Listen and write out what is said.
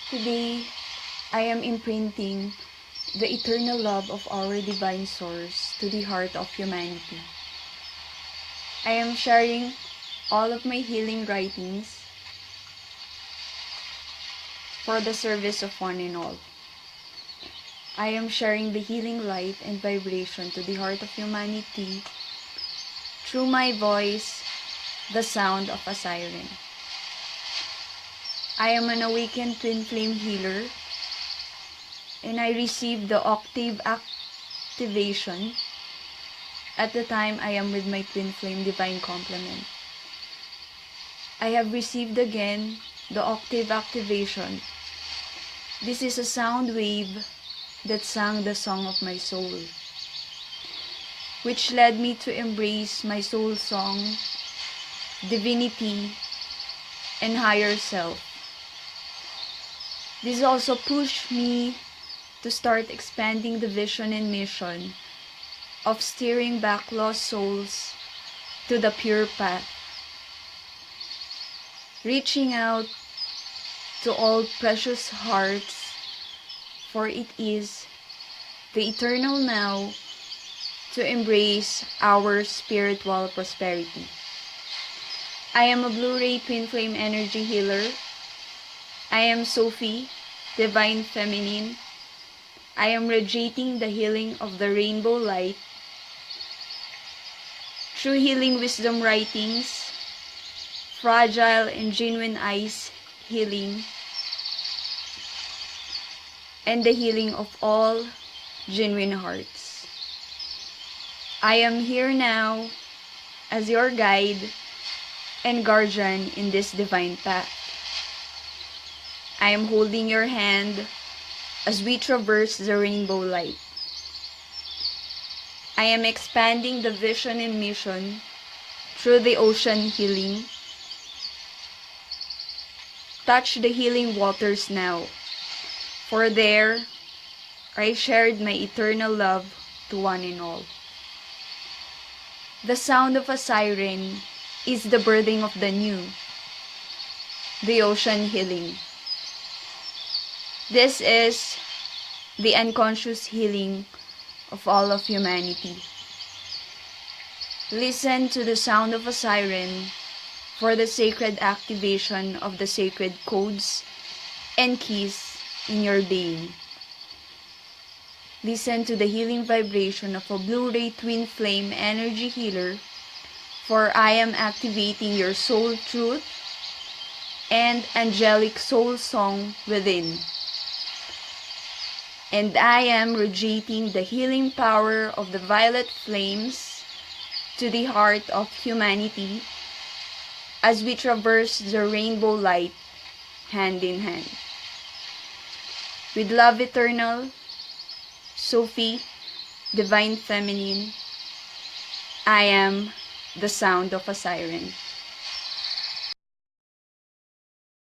Today, I am imprinting the eternal love of our divine source to the heart of humanity. I am sharing all of my healing writings for the service of one and all. I am sharing the healing light and vibration to the heart of humanity through my voice, the sound of a siren. I am an awakened twin flame healer, and I received the octave activation at the time I am with my twin flame divine complement. I have received again the octave activation. This is a sound wave that sang the song of my soul, which led me to embrace my soul song, divinity, and higher self. This also pushed me to start expanding the vision and mission of steering back lost souls to the pure path, reaching out to all precious hearts, for it is the eternal now to embrace our spiritual prosperity. I am a Blu-ray twin flame energy healer. I am Sophie DivineFeminine. I am radiating the healing of the rainbow light through healing wisdom writings, fragile and genuine ice healing, and the healing of all genuine hearts. I am here now as your guide and guardian in this divine path. I am holding your hand as we traverse the rainbow light. I am expanding the vision and mission through the ocean healing. Touch the healing waters now, for there I shared my eternal love to one and all. The sound of a siren is the birthing of the new, the ocean healing. This is the unconscious healing of all of humanity. Listen to the sound of a siren for the sacred activation of the sacred codes and keys in your being. Listen to the healing vibration of a Blu-ray twin flame energy healer, for I am activating your soul truth and angelic soul song within. And I am radiating the healing power of the violet flames to the heart of humanity as we traverse the rainbow light hand in hand. With love eternal, Sophie DivineFeminine, I am the sound of a siren.